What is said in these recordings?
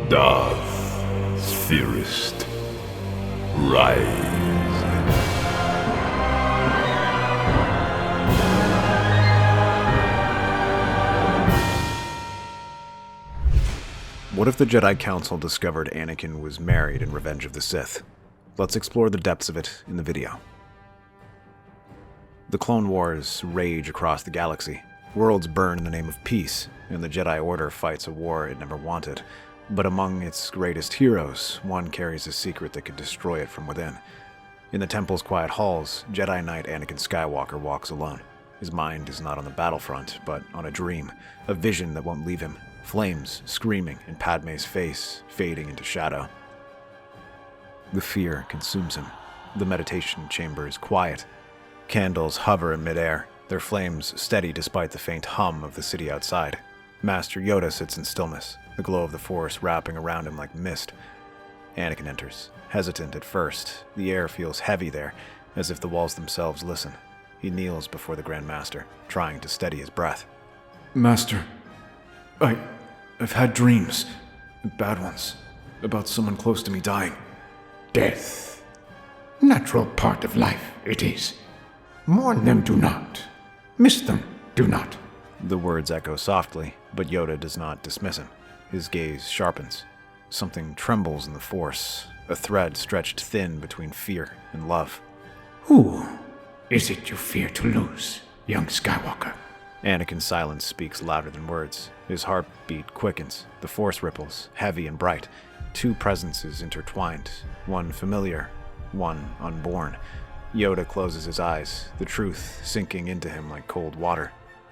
Darth, Theorist, rise. What if the Jedi Council discovered Anakin was married in Revenge of the Sith? Let's explore the depths of it in the video. The Clone Wars rage across the galaxy. Worlds burn in the name of peace, and the Jedi Order fights a war it never wanted. But among its greatest heroes, one carries a secret that could destroy it from within. In the temple's quiet halls, Jedi Knight Anakin Skywalker walks alone. His mind is not on the battlefront, but on a dream, a vision that won't leave him. Flames screaming and Padmé's face fading into shadow. The fear consumes him. The meditation chamber is quiet. Candles hover in midair, their flames steady despite the faint hum of the city outside. Master Yoda sits in stillness, the glow of the Force wrapping around him like mist. Anakin enters, hesitant at first. The air feels heavy there, as if the walls themselves listen. He kneels before the Grand Master, trying to steady his breath. Master, I've had dreams, bad ones, about someone close to me dying. Death. Natural part of life, it is. Mourn them do not. Miss them do not. The words echo softly, but Yoda does not dismiss him. His gaze sharpens. Something trembles in the Force, a thread stretched thin between fear and love. Who is it you fear to lose, young Skywalker? Anakin's silence speaks louder than words. His heartbeat quickens. The Force ripples, heavy and bright. Two presences intertwined, one familiar, one unborn. Yoda closes his eyes, the truth sinking into him like cold water.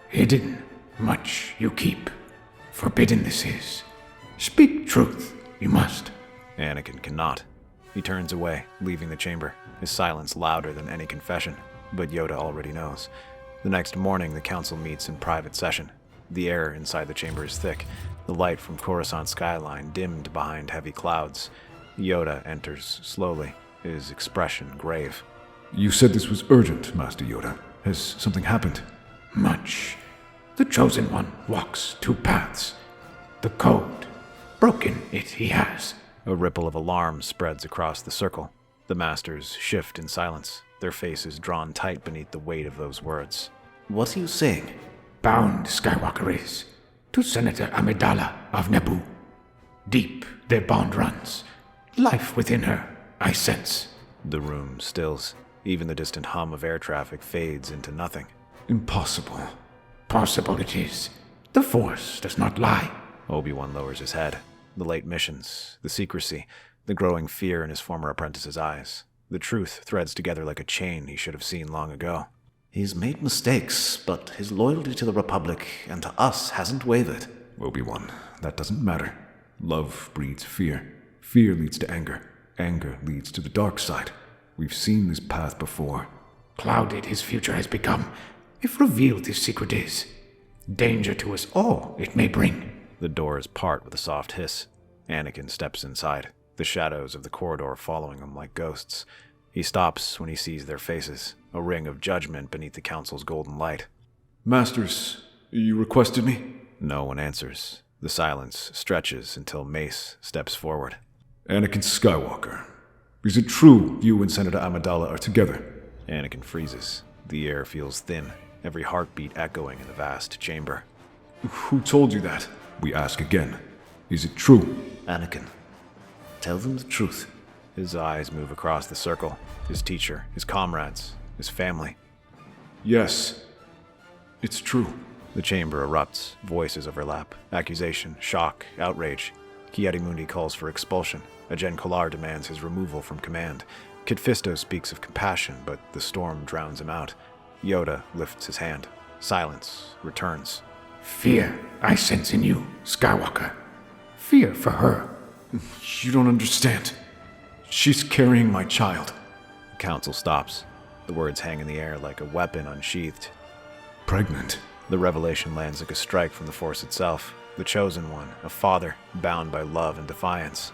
Hidden, much you keep. Forbidden this is. Speak truth, you must. Anakin cannot. He turns away, leaving the chamber, his silence louder than any confession. But Yoda already knows. The next morning, the council meets in private session. The air inside the chamber is thick, the light from Coruscant's skyline dimmed behind heavy clouds. Yoda enters slowly, his expression grave. You said this was urgent, Master Yoda. Has something happened? Much. The Chosen One walks two paths. The code. Broken it he has. A ripple of alarm spreads across the circle. The Masters shift in silence, their faces drawn tight beneath the weight of those words. What are you saying? Bound Skywalker is to Senator Amidala of Naboo. Deep their bond runs. Life within her, I sense. The room stills. Even the distant hum of air traffic fades into nothing. Impossible. Possible it is. The Force does not lie. Obi-Wan lowers his head. The late missions, the secrecy, the growing fear in his former apprentice's eyes. The truth threads together like a chain he should have seen long ago. He's made mistakes, but his loyalty to the Republic and to us hasn't wavered. Obi-Wan, that doesn't matter. Love breeds fear. Fear leads to anger. Anger leads to the dark side. We've seen this path before. Clouded his future has become, if revealed this secret is. Danger to us all it may bring. The doors part with a soft hiss. Anakin steps inside, the shadows of the corridor following him like ghosts. He stops when he sees their faces, a ring of judgment beneath the Council's golden light. Masters, you requested me? No one answers. The silence stretches until Mace steps forward. Anakin Skywalker, is it true you and Senator Amidala are together? Anakin freezes. The air feels thin, every heartbeat echoing in the vast chamber. Who told you that? We ask again. Is it true? Anakin, tell them the truth. His eyes move across the circle. His teacher, his comrades, his family. Yes, it's true. The chamber erupts. Voices overlap. Accusation, shock, outrage. Ki-Adi-Mundi calls for expulsion. Ajen Kolar demands his removal from command. Kit Fisto speaks of compassion, but the storm drowns him out. Yoda lifts his hand. Silence returns. Fear I sense in you, Skywalker. Fear for her. You don't understand. She's carrying my child. The council stops. The words hang in the air like a weapon unsheathed. Pregnant. The revelation lands like a strike from the Force itself. The Chosen One, a father, bound by love and defiance.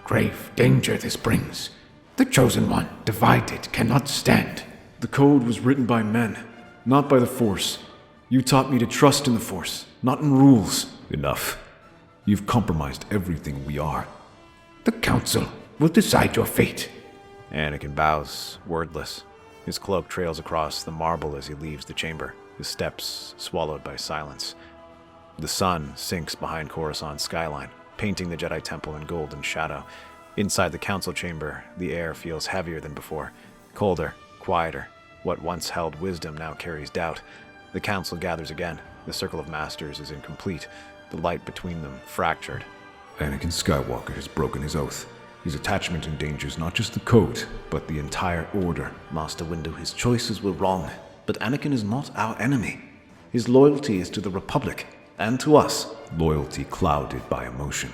Grave danger this brings. The Chosen One, divided, cannot stand. The code was written by men, not by the Force. You taught me to trust in the Force, not in rules. Enough. You've compromised everything we are. The Council will decide your fate. Anakin bows, wordless. His cloak trails across the marble as he leaves the chamber, his steps swallowed by silence. The sun sinks behind Coruscant's skyline, painting the Jedi Temple in golden shadow. Inside the council chamber, the air feels heavier than before, colder, quieter. What once held wisdom now carries doubt. The council gathers again. The circle of masters is incomplete, the light between them fractured. Anakin Skywalker has broken his oath. His attachment endangers not just the code, but the entire order. Master Windu, his choices were wrong, but Anakin is not our enemy. His loyalty is to the Republic, and to us. Loyalty clouded by emotion.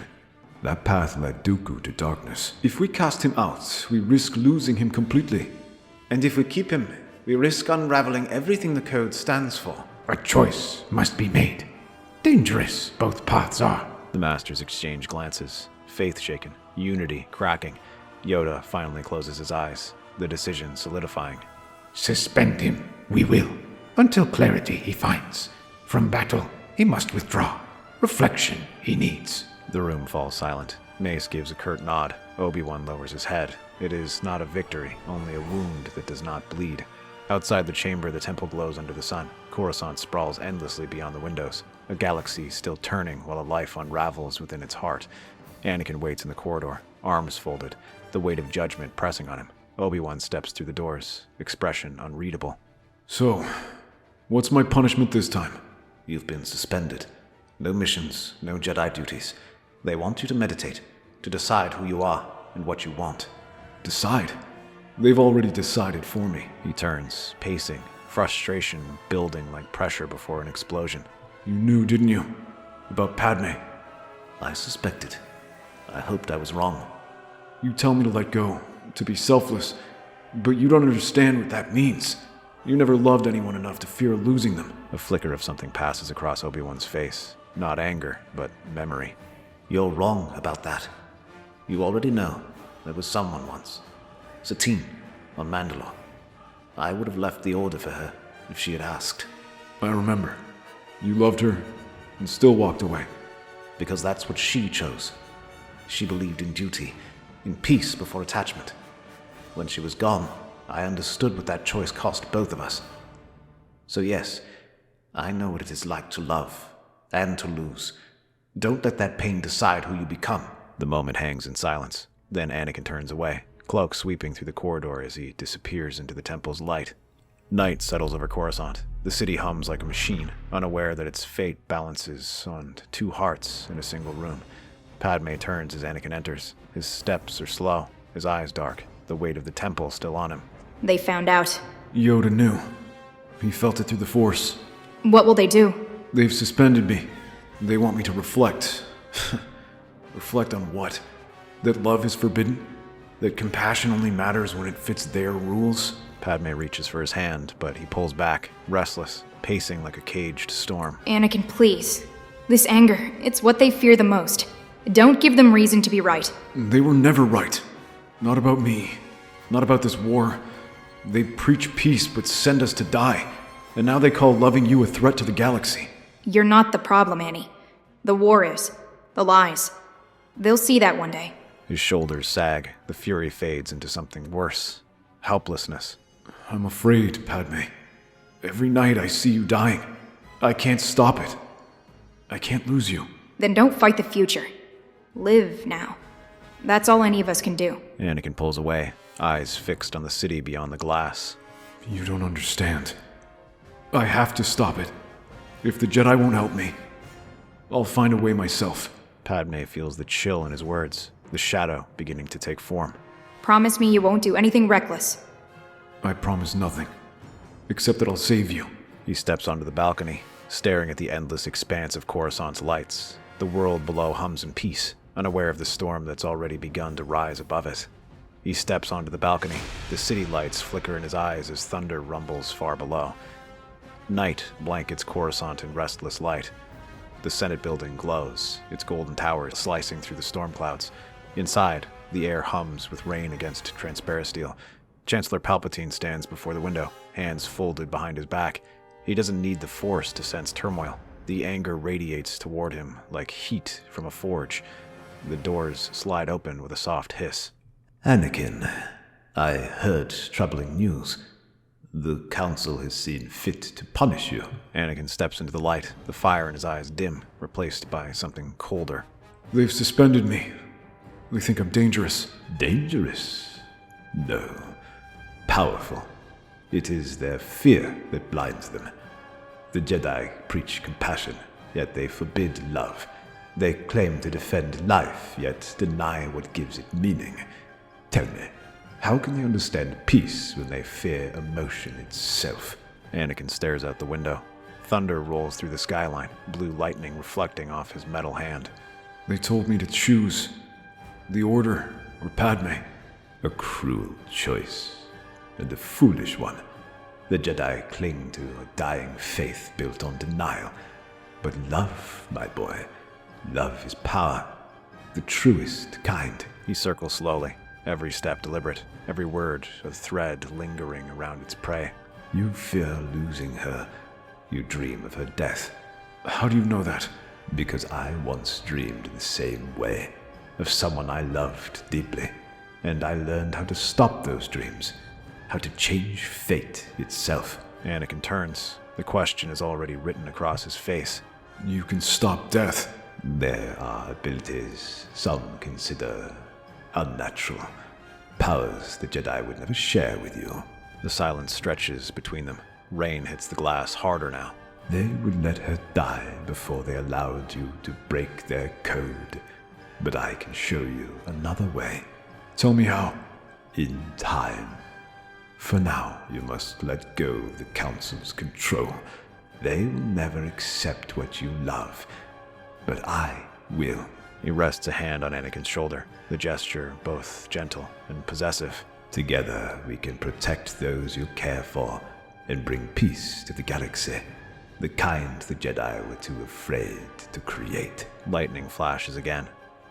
That path led Dooku to darkness. If we cast him out, we risk losing him completely. And if we keep him, we risk unraveling everything the code stands for. A choice must be made. Dangerous both paths are. The masters exchange glances, faith shaken, unity cracking. Yoda finally closes his eyes, the decision solidifying. Suspend him, we will, until clarity he finds. From battle, he must withdraw. Reflection he needs. The room falls silent. Mace gives a curt nod. Obi-Wan lowers his head. It is not a victory, only a wound that does not bleed. Outside the chamber, the temple glows under the sun. Coruscant sprawls endlessly beyond the windows, a galaxy still turning while a life unravels within its heart. Anakin waits in the corridor, arms folded, the weight of judgment pressing on him. Obi-Wan steps through the doors, expression unreadable. So, what's my punishment this time? You've been suspended. No missions, no Jedi duties. They want you to meditate, to decide who you are and what you want. Decide? They've already decided for me. He turns, pacing, frustration building like pressure before an explosion. You knew, didn't you? About Padmé. I suspected. I hoped I was wrong. You tell me to let go, to be selfless, but you don't understand what that means. You never loved anyone enough to fear losing them. A flicker of something passes across Obi-Wan's face. Not anger, but memory. You're wrong about that. You already know there was someone once. Satine, on Mandalore. I would have left the Order for her if she had asked. I remember. You loved her and still walked away. Because that's what she chose. She believed in duty, in peace before attachment. When she was gone, I understood what that choice cost both of us. So yes, I know what it is like to love and to lose. Don't let that pain decide who you become. The moment hangs in silence. Then Anakin turns away, cloak sweeping through the corridor as he disappears into the temple's light. Night settles over Coruscant. The city hums like a machine, unaware that its fate balances on two hearts in a single room. Padmé turns as Anakin enters. His steps are slow, his eyes dark, the weight of the temple still on him. They found out. Yoda knew. He felt it through the Force. What will they do? They've suspended me. They want me to reflect. Reflect on what? That love is forbidden? That compassion only matters when it fits their rules? Padmé reaches for his hand, but he pulls back, restless, pacing like a caged storm. Anakin, please. This anger, it's what they fear the most. Don't give them reason to be right. They were never right. Not about me. Not about this war. They preach peace but send us to die. And now they call loving you a threat to the galaxy. You're not the problem, Annie. The war is. The lies. They'll see that one day. His shoulders sag. The fury fades into something worse. Helplessness. I'm afraid, Padmé. Every night I see you dying. I can't stop it. I can't lose you. Then don't fight the future. Live now. That's all any of us can do. Anakin pulls away, eyes fixed on the city beyond the glass. You don't understand. I have to stop it. If the Jedi won't help me, I'll find a way myself. Padmé feels the chill in his words, the shadow beginning to take form. Promise me you won't do anything reckless. I promise nothing, except that I'll save you. He steps onto the balcony, staring at the endless expanse of Coruscant's lights. The world below hums in peace, unaware of the storm that's already begun to rise above it. He steps onto the balcony. The city lights flicker in his eyes as thunder rumbles far below. Night blankets Coruscant in restless light. The Senate building glows, its golden towers slicing through the storm clouds. Inside, the air hums with rain against transparent steel. Chancellor Palpatine stands before the window, hands folded behind his back. He doesn't need the Force to sense turmoil. The anger radiates toward him like heat from a forge. The doors slide open with a soft hiss. Anakin, I heard troubling news. The Council has seen fit to punish you. Anakin steps into the light, the fire in his eyes dim, replaced by something colder. They've suspended me. They think I'm dangerous. Dangerous? No. Powerful. It is their fear that blinds them. The Jedi preach compassion, yet they forbid love. They claim to defend life, yet deny what gives it meaning. Tell me, how can they understand peace when they fear emotion itself? Anakin stares out the window. Thunder rolls through the skyline, blue lightning reflecting off his metal hand. They told me to choose the Order or Padmé. A cruel choice, and a foolish one. The Jedi cling to a dying faith built on denial. But love, my boy, love is power. The truest kind. He circles slowly, every step deliberate, every word a thread lingering around its prey. You fear losing her. You dream of her death. How do you know that? Because I once dreamed the same way, of someone I loved deeply. And I learned how to stop those dreams, how to change fate itself. Anakin turns. The question is already written across his face. You can stop death. There are abilities some consider unnatural. Powers the Jedi would never share with you. The silence stretches between them. Rain hits the glass harder now. They would let her die before they allowed you to break their code. But I can show you another way. Tell me how. In time. For now, you must let go of the Council's control. They will never accept what you love. But I will. He rests a hand on Anakin's shoulder, the gesture both gentle and possessive. Together, we can protect those you care for and bring peace to the galaxy. The kind the Jedi were too afraid to create. Lightning flashes again.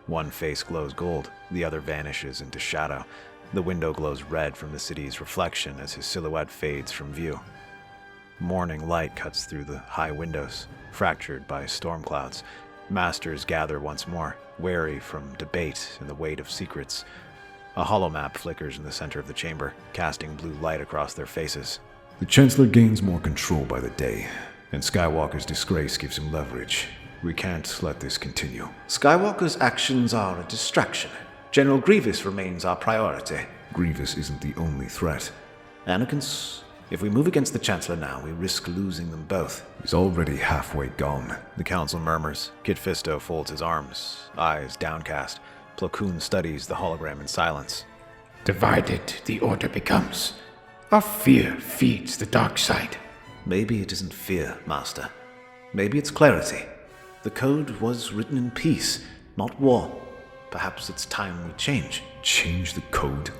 One face glows gold, the other vanishes into shadow. The window glows red from the city's reflection as his silhouette fades from view. Morning light cuts through the high windows, fractured by storm clouds. Masters gather once more, wary from debate and the weight of secrets. A holomap flickers in the center of the chamber, casting blue light across their faces. The Chancellor gains more control by the day, and Skywalker's disgrace gives him leverage. We can't let this continue. Skywalker's actions are a distraction. General Grievous remains our priority. Grievous isn't the only threat. Anakin's... If we move against the Chancellor now, we risk losing them both. He's already halfway gone. The Council murmurs. Kit Fisto folds his arms, eyes downcast. Plo Koon studies the hologram in silence. Divided the Order becomes. Our fear feeds the dark side. Maybe it isn't fear, Master. Maybe it's clarity. The code was written in peace, not war. Perhaps it's time we change. Change the code?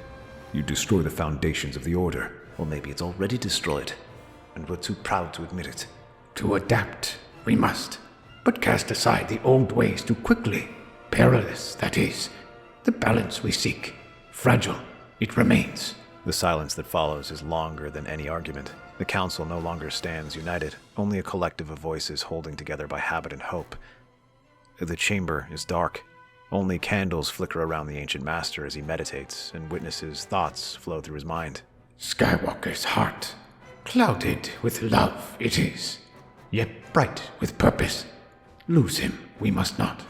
You destroy the foundations of the Order. Or maybe it's already destroyed, and we're too proud to admit it. To adapt, we must, but cast aside the old ways too quickly. Perilous, that is. The balance we seek. Fragile, it remains. The silence that follows is longer than any argument. The Council no longer stands united, only a collective of voices holding together by habit and hope. The chamber is dark. Only candles flicker around the ancient master as he meditates, and witnesses' thoughts flow through his mind. Skywalker's heart, clouded with love it is, yet bright with purpose. Lose him we must not,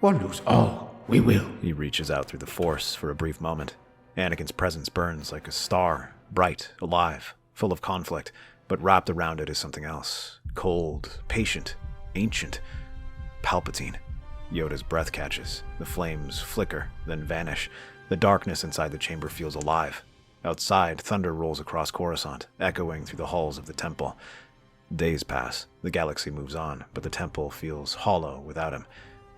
or lose all we will. He reaches out through the Force for a brief moment. Anakin's presence burns like a star, bright, alive, full of conflict, but wrapped around it is something else. Cold, patient, ancient. Palpatine. Yoda's breath catches. The flames flicker, then vanish. The darkness inside the chamber feels alive. Outside, thunder rolls across Coruscant, echoing through the halls of the temple. Days pass. The galaxy moves on, but the temple feels hollow without him.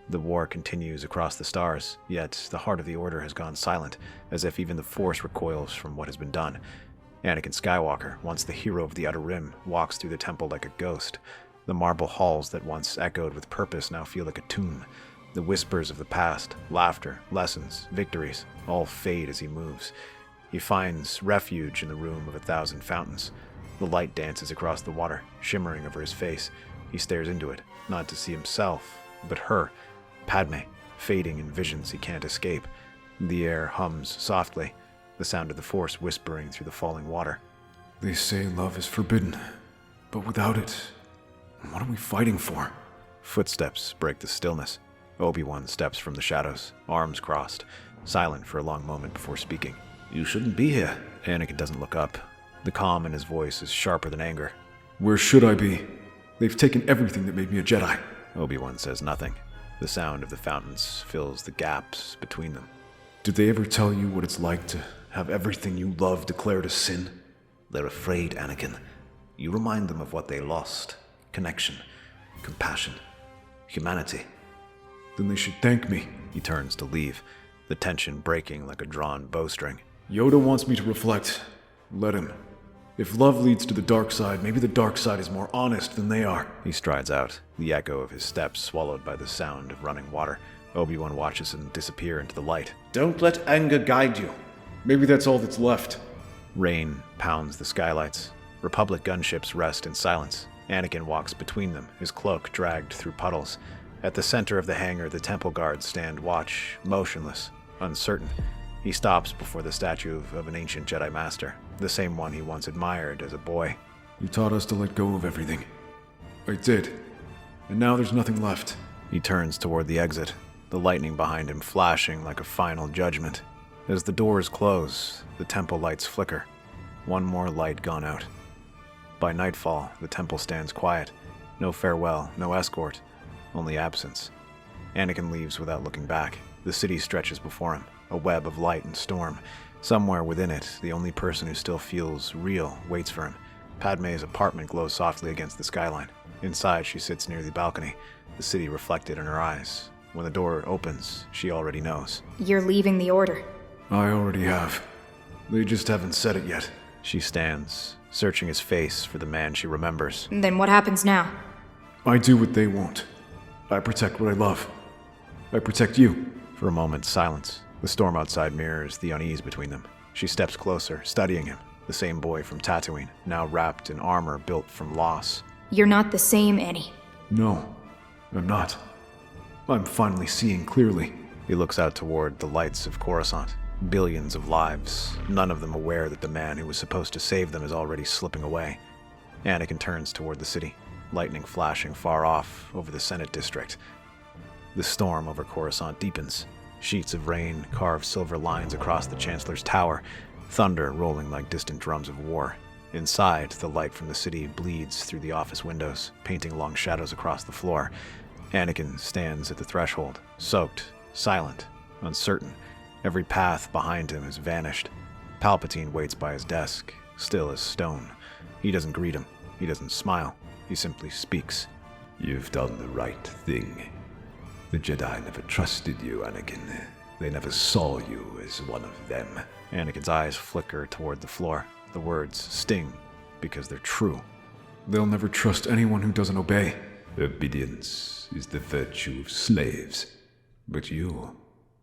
The war continues across the stars, yet the heart of the Order has gone silent, as if even the Force recoils from what has been done. Anakin Skywalker, once the hero of the Outer Rim, walks through the temple like a ghost. The marble halls that once echoed with purpose now feel like a tomb. The whispers of the past, laughter, lessons, victories, all fade as he moves. He finds refuge in the room of 1,000 fountains. The light dances across the water, shimmering over his face. He stares into it, not to see himself, but her, Padmé, fading in visions he can't escape. The air hums softly, the sound of the Force whispering through the falling water. They say love is forbidden, but without it, what are we fighting for? Footsteps break the stillness. Obi-Wan steps from the shadows, arms crossed, silent for a long moment before speaking. You shouldn't be here. Anakin doesn't look up. The calm in his voice is sharper than anger. Where should I be? They've taken everything that made me a Jedi. Obi-Wan says nothing. The sound of the fountains fills the gaps between them. Did they ever tell you what it's like to have everything you love declared a sin? They're afraid, Anakin. You remind them of what they lost. Connection, compassion, humanity. Then they should thank me. He turns to leave, the tension breaking like a drawn bowstring. Yoda wants me to reflect. Let him. If love leads to the dark side, maybe the dark side is more honest than they are. He strides out, the echo of his steps swallowed by the sound of running water. Obi-Wan watches him disappear into the light. Don't let anger guide you. Maybe that's all that's left. Rain pounds the skylights. Republic gunships rest in silence. Anakin walks between them, his cloak dragged through puddles. At the center of the hangar, the temple guards stand watch, motionless, uncertain. He stops before the statue of an ancient Jedi Master, the same one he once admired as a boy. You taught us to let go of everything. I did. And now there's nothing left. He turns toward the exit, the lightning behind him flashing like a final judgment. As the doors close, the temple lights flicker. One more light gone out. By nightfall, the temple stands quiet. No farewell, no escort, only absence. Anakin leaves without looking back. The city stretches before him, a web of light and storm. Somewhere within it, the only person who still feels real waits for him. Padmé's apartment glows softly against the skyline. Inside, she sits near the balcony, the city reflected in her eyes. When the door opens, she already knows. You're leaving the Order. I already have. They just haven't said it yet. She stands, searching his face for the man she remembers. Then what happens now? I do what they won't. I protect what I love. I protect you. For a moment, silence. The storm outside mirrors the unease between them. She steps closer, studying him. The same boy from Tatooine, now wrapped in armor built from loss. You're not the same, Annie. No, I'm not. I'm finally seeing clearly. He looks out toward the lights of Coruscant. Billions of lives, none of them aware that the man who was supposed to save them is already slipping away. Anakin turns toward the city, lightning flashing far off over the Senate district. The storm over Coruscant deepens. Sheets of rain carve silver lines across the Chancellor's tower, thunder rolling like distant drums of war. Inside, the light from the city bleeds through the office windows, painting long shadows across the floor. Anakin stands at the threshold, soaked, silent, uncertain. Every path behind him has vanished. Palpatine waits by his desk, still as stone. He doesn't greet him. He doesn't smile. He simply speaks. You've done the right thing. The Jedi never trusted you, Anakin. They never saw you as one of them. Anakin's eyes flicker toward the floor. The words sting because they're true. They'll never trust anyone who doesn't obey. Obedience is the virtue of slaves. But you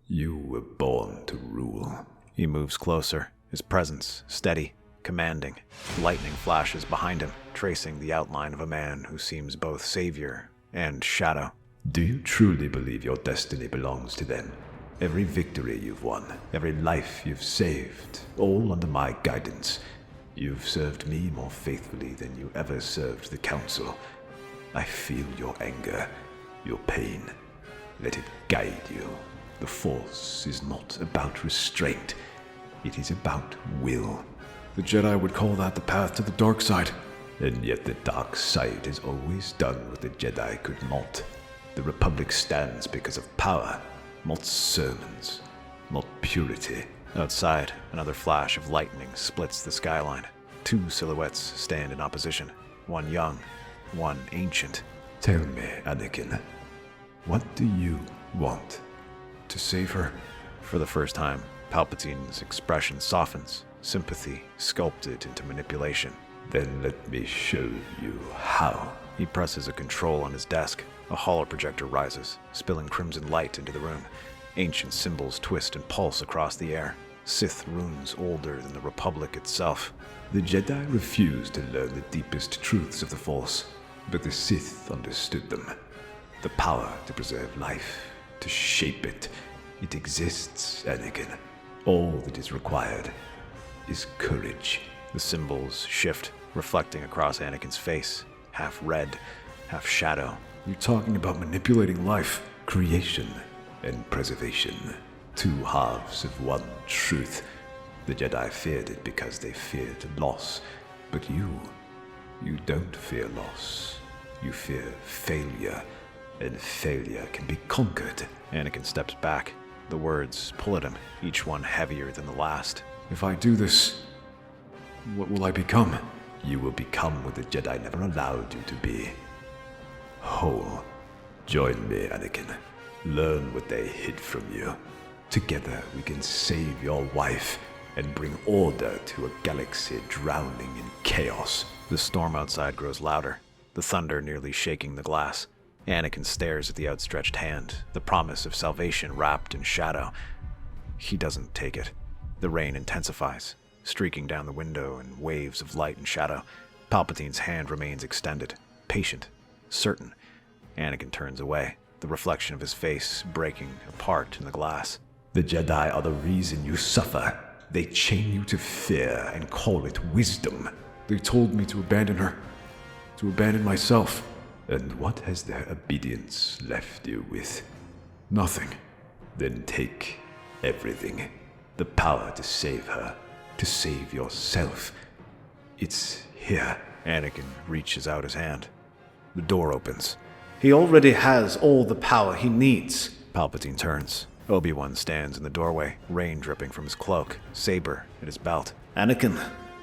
were born to rule. He moves closer, his presence steady, commanding. Lightning flashes behind him, tracing the outline of a man who seems both savior and shadow. Do you truly believe your destiny belongs to them? Every victory you've won, every life you've saved, all under my guidance. You've served me more faithfully than you ever served the Council. I feel your anger, your pain. Let it guide you. The Force is not about restraint. It is about will. The Jedi would call that the path to the dark side. And yet the dark side has always done what the Jedi could not. The Republic stands because of power, not sermons, not purity. Outside, another flash of lightning splits the skyline. Two silhouettes stand in opposition, one young, one ancient. Tell me, Anakin, what do you want? To save her. For the first time, Palpatine's expression softens, sympathy sculpted into manipulation. Then let me show you how. He presses a control on his desk. A holoprojector rises, spilling crimson light into the room. Ancient symbols twist and pulse across the air. Sith runes older than the Republic itself. The Jedi refuse to learn the deepest truths of the Force. but the Sith understood them. The power to preserve life, to shape it. It exists, Anakin. All that is required is courage. The symbols shift, reflecting across Anakin's face, half red, half shadow. You're talking about manipulating life. Creation and preservation. Two halves of one truth. The Jedi feared it because they feared loss. But you don't fear loss. You fear failure. And failure can be conquered. Anakin steps back. The words pull at him, each one heavier than the last. If I do this, what will I become? You will become what the Jedi never allowed you to be. Whole. Join me, Anakin. Learn what they hid from you. Together we can save your wife and bring order to a galaxy drowning in chaos. The storm outside grows louder, the thunder nearly shaking the glass. Anakin stares at the outstretched hand, the promise of salvation wrapped in shadow. He doesn't take it. The rain intensifies, streaking down the window in waves of light and shadow. Palpatine's hand remains extended, patient, certain. Anakin turns away, the reflection of his face breaking apart in the glass. The Jedi are the reason you suffer. They chain you to fear and call it wisdom. They told me to abandon her, to abandon myself. And what has their obedience left you with? Nothing. Then take everything. The power to save her, to save yourself. It's here. Anakin reaches out his hand. The door opens. He already has all the power he needs. Palpatine turns. Obi-Wan stands in the doorway, rain dripping from his cloak, saber at his belt. Anakin,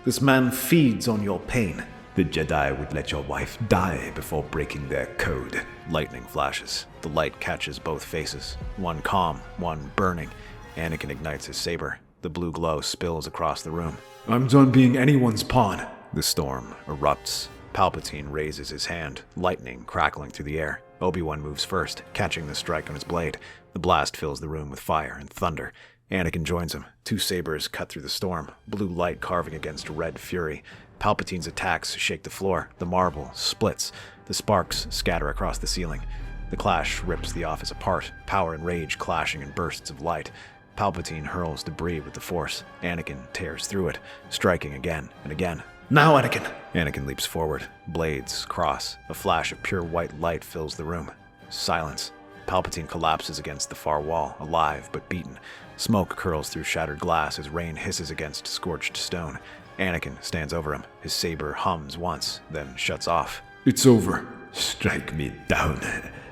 this man feeds on your pain. The Jedi would let your wife die before breaking their code. Lightning flashes. The light catches both faces. One calm, one burning. Anakin ignites his saber. The blue glow spills across the room. I'm done being anyone's pawn. The storm erupts. Palpatine raises his hand, lightning crackling through the air. Obi-Wan moves first, catching the strike on his blade. The blast fills the room with fire and thunder. Anakin joins him. Two sabers cut through the storm, blue light carving against red fury. Palpatine's attacks shake the floor. The marble splits. The sparks scatter across the ceiling. The clash rips the office apart, power and rage clashing in bursts of light. Palpatine hurls debris with the Force. Anakin tears through it, striking again and again. Now, Anakin! Anakin leaps forward. Blades cross. A flash of pure white light fills the room. Silence. Palpatine collapses against the far wall, alive but beaten. Smoke curls through shattered glass as rain hisses against scorched stone. Anakin stands over him. His saber hums once, then shuts off. It's over. Strike me down,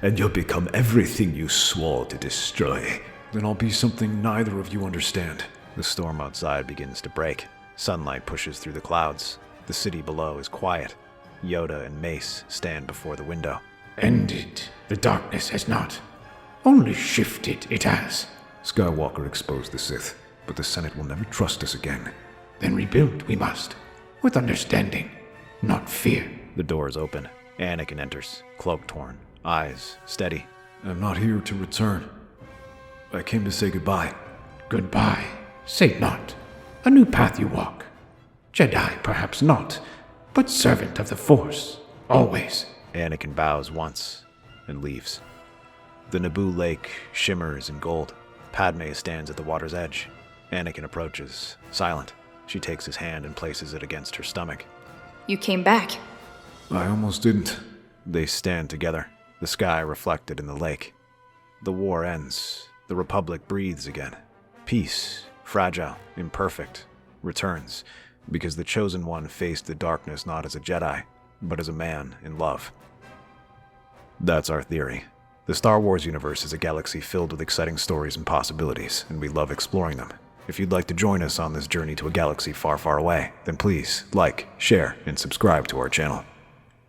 and you'll become everything you swore to destroy. Then I'll be something neither of you understand. The storm outside begins to break. Sunlight pushes through the clouds. The city below is quiet. Yoda and Mace stand before the window. Ended. The darkness has not. Only shifted it has. Skywalker exposed the Sith, but the Senate will never trust us again. Then rebuild we must. With understanding, not fear. The doors open. Anakin enters, cloak torn, eyes steady. I'm not here to return. I came to say goodbye. Goodbye. Say not. A new path you walk. Jedi perhaps not, but servant of the Force, always. Anakin bows once and leaves. The Naboo lake shimmers in gold. Padmé stands at the water's edge. Anakin approaches, silent. She takes his hand and places it against her stomach. You came back. I almost didn't. They stand together, the sky reflected in the lake. The war ends. The Republic breathes again. Peace, fragile, imperfect, returns, because the Chosen One faced the darkness not as a Jedi, but as a man in love. That's our theory. The Star Wars universe is a galaxy filled with exciting stories and possibilities, and we love exploring them. If you'd like to join us on this journey to a galaxy far, far away, then please like, share, and subscribe to our channel.